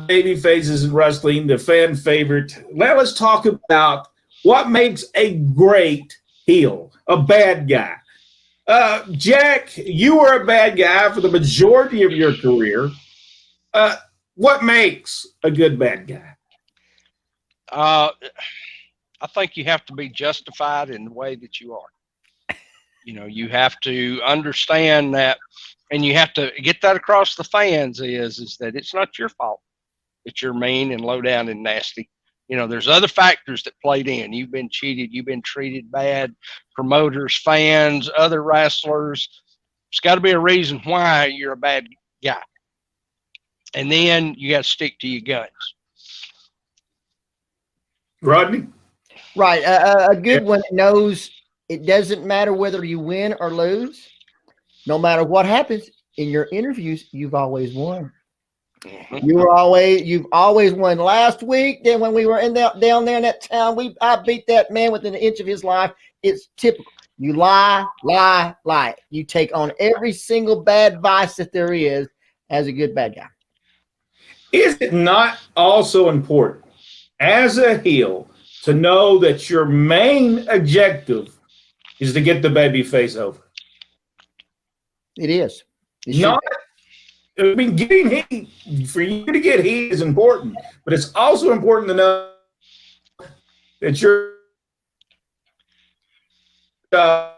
babyfaces in wrestling, the fan favorite. Now let's talk about what makes a great heel, a bad guy. Jack, you were a bad guy for the majority of your career. What makes a good bad guy? I think you have to be justified in the way that you are. You know, you have to understand that, and you have to get that across the fans is that it's not your fault that you're mean and low down and nasty. You know, there's other factors that played in. You've been cheated. You've been treated bad. Promoters, fans, other wrestlers. It's got to be a reason why you're a bad guy. And then you got to stick to your guns. Rodney? Right. A good one knows it doesn't matter whether you win or lose. No matter what happens in your interviews, you've always won. You've always won. Last week, then when we were down there in that town, I beat that man within an inch of his life. It's typical. You lie. You take on every single bad vice that there is as a good bad guy. Is it not also important as a heel to know that your main objective is to get the babyface over? It is. I mean, getting heat, for you to get heat is important, but it's also important to know that your job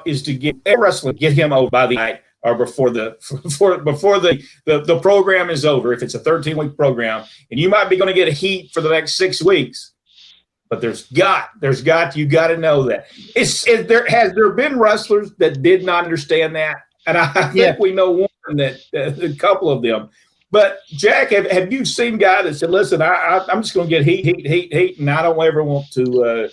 is to get a wrestler, get him over by the night or before the program is over. If it's a 13-week program, and you might be going to get a heat for the next 6 weeks, but you got to know that. Has there been wrestlers that did not understand that? And I think we know one that a couple of them. But Jack, have you seen guys that said, "Listen, I'm just going to get heat, and I don't ever want to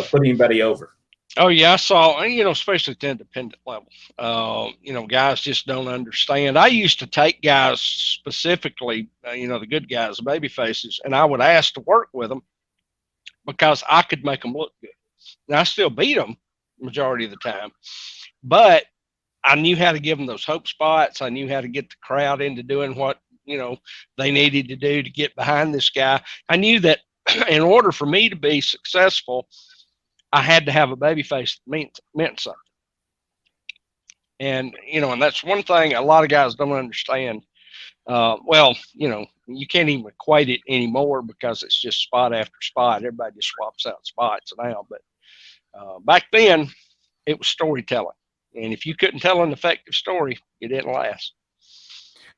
put anybody over"? Oh yeah, I saw. You know, especially at the independent level. You know, guys just don't understand. I used to take guys specifically, the good guys, the baby faces, and I would ask to work with them because I could make them look good. And I still beat them majority of the time, but I knew how to give them those hope spots. I knew how to get the crowd into doing what, they needed to do to get behind this guy. I knew that in order for me to be successful, I had to have a baby face that meant something. And, and that's one thing a lot of guys don't understand. You can't even equate it anymore because it's just spot after spot. Everybody just swaps out spots now. But back then, it was storytelling. And if you couldn't tell an effective story, it didn't last.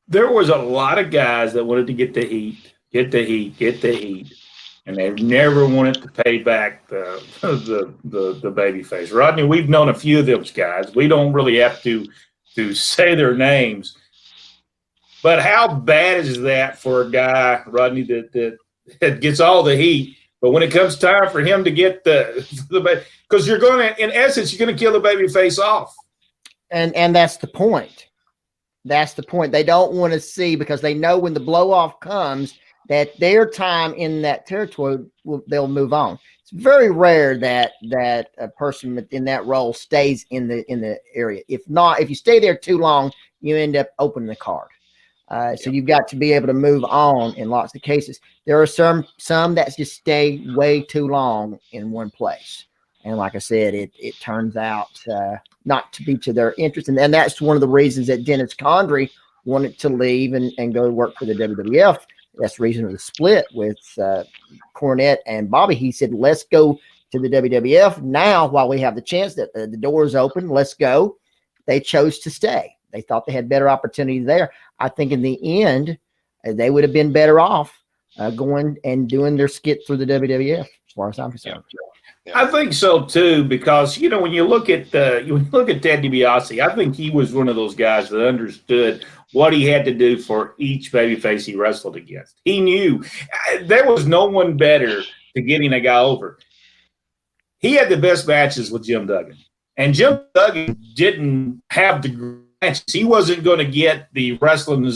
There was a lot of guys that wanted to get the heat, and they never wanted to pay back the baby face. Rodney, we've known a few of those guys. We don't really have to say their names. But how bad is that for a guy, Rodney, that gets all the heat, but when it comes time for him to get the because you're going to, in essence, you're going to kill the baby face off. And that's the point. That's the point. They don't want to see, because they know when the blow off comes that their time in that territory they'll move on. It's very rare that a person in that role stays in the area. If you stay there too long, you end up opening the card. So you've got to be able to move on in lots of cases. There are some that just stay way too long in one place. And like I said, it turns out not to be to their interest. And that's one of the reasons that Dennis Condrey wanted to leave and go work for the WWF. That's the reason of the split with Cornette and Bobby. He said, let's go to the WWF now while we have the chance, that the door is open. Let's go. They chose to stay. They thought they had better opportunities there. I think in the end, they would have been better off going and doing their skit through the WWF, as far as I'm concerned. Yeah. I think so too, because when you look at Ted DiBiase, I think he was one of those guys that understood what he had to do for each babyface he wrestled against. He knew there was no one better to getting a guy over. He had the best matches with Jim Duggan, and Jim Duggan didn't have the matches. He wasn't going to get the wrestling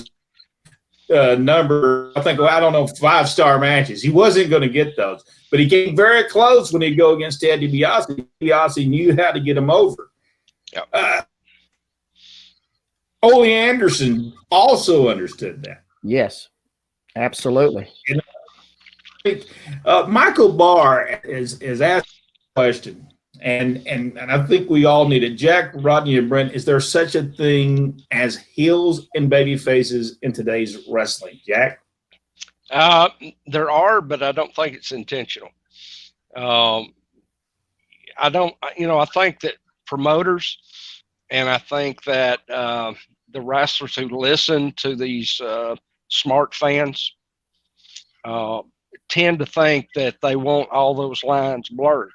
number, I don't know, 5-star matches. He wasn't going to get those. But he came very close when he'd go against Ted DiBiase. DiBiase knew how to get him over. Yep. Ole Anderson also understood that. Yes, Absolutely. Michael Barr is asked a question, and I think we all need it. Jack, Rodney, and Brent, is there such a thing as heels and baby faces in today's wrestling? Jack? There are, but I don't think it's intentional. I don't, I think that promoters and I think that the wrestlers who listen to these smart fans tend to think that they want all those lines blurred.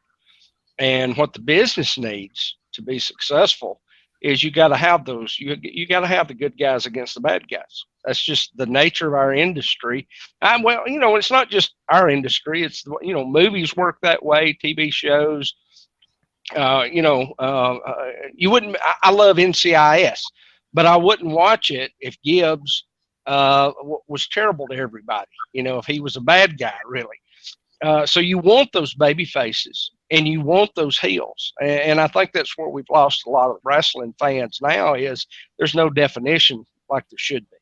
And what the business needs to be successful is you got to have those. You got to have the good guys against the bad guys. That's just the nature of our industry. Well, it's not just our industry. It's movies work that way. TV shows. You wouldn't. I love NCIS, but I wouldn't watch it if Gibbs was terrible to everybody. If he was a bad guy, really. So you want those baby faces and you want those heels. And I think that's where we've lost a lot of wrestling fans now is there's no definition like there should be.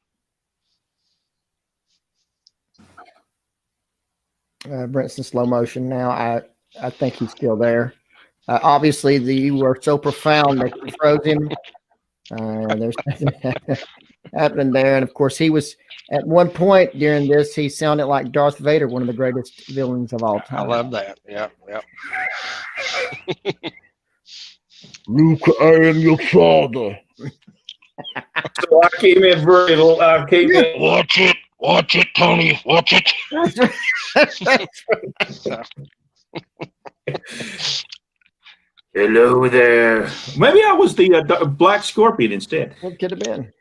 Brent's in slow motion now. I think he's still there. Obviously, you were so profound that you froze him. There's happening there. And of course, he was at one point during this, he sounded like Darth Vader, one of the greatest villains of all time. I love that. Yeah. Luke, I am your father. So I came in very little. Watch it, Tony. Watch it. Hello there. Maybe I was the Black Scorpion instead. What could have been?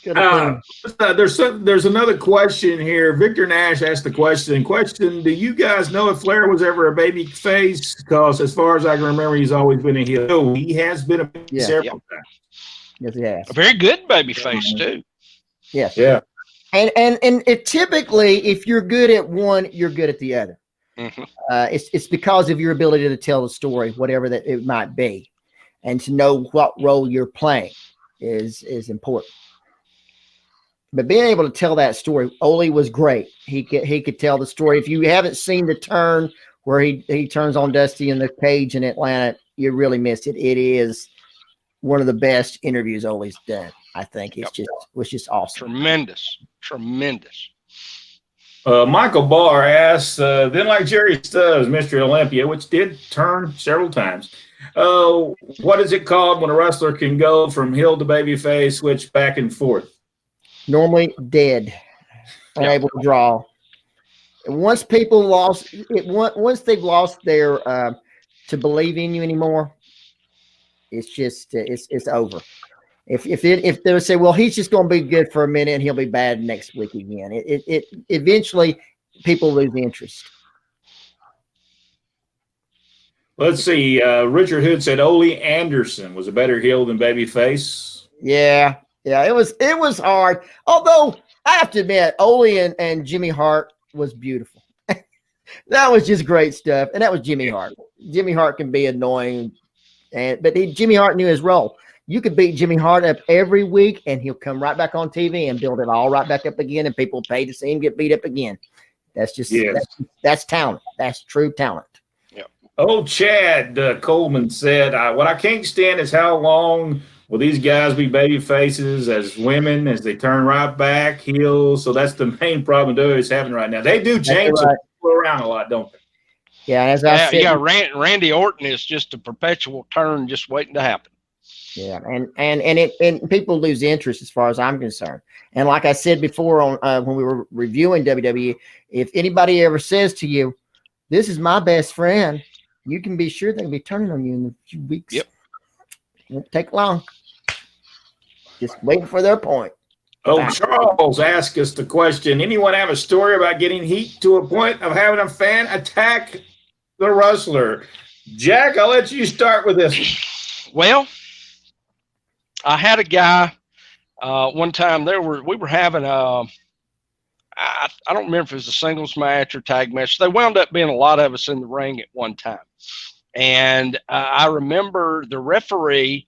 There's another question here. Victor Nash asked the question. Do you guys know if Flair was ever a baby face? Because as far as I can remember, he's always been a heel. No, he has been a baby several times. Yes, he has. A very good baby face too. Yes. Yeah. And it typically, if you're good at one, you're good at the other. Mm-hmm. It's because of your ability to tell the story, whatever that it might be, and to know what role you're playing is important. But being able to tell that story, Ole was great. He could tell the story. If you haven't seen the turn where he turns on Dusty in the cage in Atlanta, you really missed it. It is one of the best interviews Ole's done. I think it was just awesome. Tremendous. Michael Barr asks, then like Jerry Stubbs, Mr. Olympia, which did turn several times. What is it called when a wrestler can go from heel to babyface, switch back and forth? Normally dead, unable to draw. And once people lost it, once they've lost their to believe in you anymore, it's just it's over. If they say, well, he's just going to be good for a minute and he'll be bad next week again, it eventually people lose interest. Let's see. Richard Hood said Ole Anderson was a better heel than babyface. Yeah, it was hard. Although I have to admit, Ole and Jimmy Hart was beautiful. That was just great stuff, and that was Jimmy Hart. Jimmy Hart can be annoying, but Jimmy Hart knew his role. You could beat Jimmy Hart up every week, and he'll come right back on TV and build it all right back up again, and people pay to see him get beat up again. That's just that's talent. That's true talent. Oh, Chad Coleman said, what I can't stand is how long will these guys be baby faces as women as they turn right back, heels. So that's the main problem WWE having right now. They do change around a lot, don't they? Yeah, as I said. Yeah, Randy Orton is just a perpetual turn just waiting to happen. Yeah, and people lose interest as far as I'm concerned. And like I said before on when we were reviewing WWE, if anybody ever says to you, "This is my best friend," you can be sure they'll be turning on you in a few weeks. Yep, won't take long. Just waiting for their point. Oh, Charles asked us the question: anyone have a story about getting heat to a point of having a fan attack the wrestler? Jack, I'll let you start with this. Well, I had a guy one time. We were having I don't remember if it was a singles match or tag match. They wound up being a lot of us in the ring at one time, and I remember the referee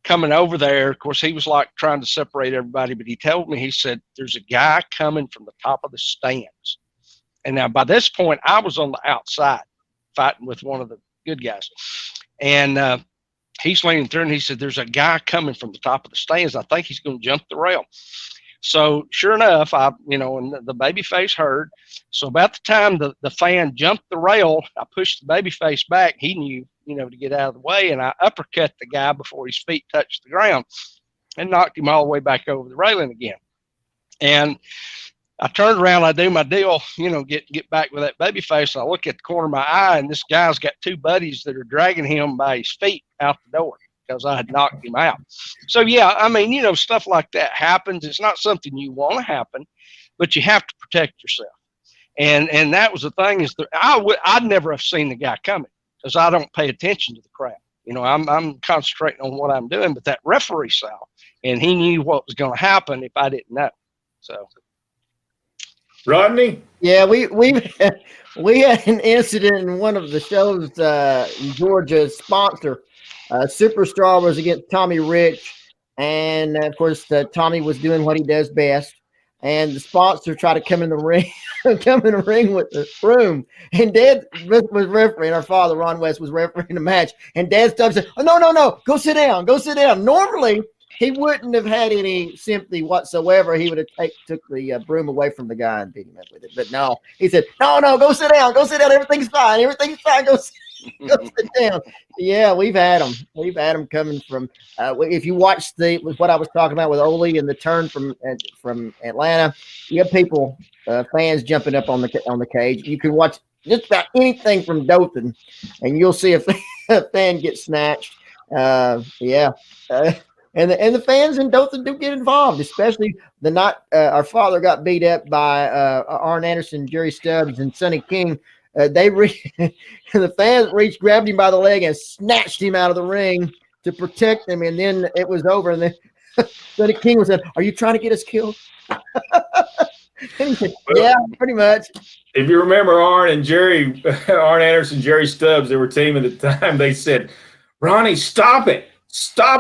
coming over there. Of course, he was like trying to separate everybody, but he told me, he said, there's a guy coming from the top of the stands. And now by this point, I was on the outside fighting with one of the good guys. And he's leaning through and he said, there's a guy coming from the top of the stands. I think he's going to jump the rail. So sure enough, and the babyface heard. So about the time the fan jumped the rail, I pushed the babyface back. He knew, to get out of the way, and I uppercut the guy before his feet touched the ground and knocked him all the way back over the railing again. And I turned around, I do my deal, get back with that babyface. And I look at the corner of my eye, and this guy's got two buddies that are dragging him by his feet out the door because I had knocked him out. So, yeah, I mean, stuff like that happens. It's not something you want to happen, but you have to protect yourself. And that was the thing, is that I'd never have seen the guy coming because I don't pay attention to the crowd. I'm concentrating on what I'm doing, but that referee saw, and he knew what was going to happen if I didn't know. So, Rodney? Yeah, we had an incident in one of the shows in Georgia. Sponsor, Superstar was against Tommy Rich, and of course Tommy was doing what he does best. And the sponsor tried to come in the ring with the broom. And Dad was refereeing. Our father, Ron West, was refereeing the match. And Dad stopped and said, "Oh, no, go sit down, go sit down." Normally, he wouldn't have had any sympathy whatsoever. He would have took the broom away from the guy and beat him up with it. But no, he said, no, go sit down, everything's fine, go sit down. Yeah, we've had them coming from. If you watch what I was talking about with Ole and the turn from Atlanta, you have people, fans jumping up on the cage. You can watch just about anything from Dothan, and you'll see a fan get snatched. And the fans in Dothan do get involved, especially the night our father got beat up by Arn Anderson, Jerry Stubbs, and Sonny King. The fans grabbed him by the leg and snatched him out of the ring to protect him, and then it was over. And then Sonny King was said, "Are you trying to get us killed?" And he said, "Yeah, pretty much." If you remember Arn Anderson, Jerry Stubbs, they were teaming at the time. They said, "Ronnie, stop it,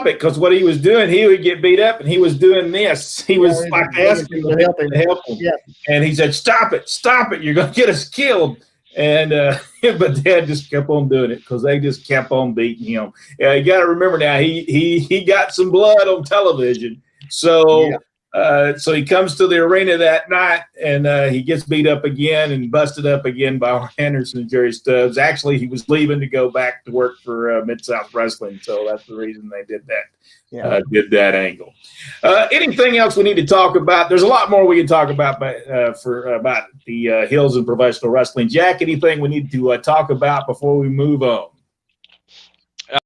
because what he was doing, he would get beat up, and he was doing this. He was asking to help him. Yeah. And he said, stop it, you're going to get us killed." And but Dad just kept on doing it because they just kept on beating him. You got to remember now, he got some blood on television, so so he comes to the arena that night and he gets beat up again and busted up again by Arn Anderson and Jerry Stubbs. Actually, he was leaving to go back to work for Mid-South Wrestling, so that's the reason they did that. Did that angle. Anything else we need to talk about? There's a lot more we can talk about about the Hills and professional wrestling. Jack, anything we need to talk about before we move on?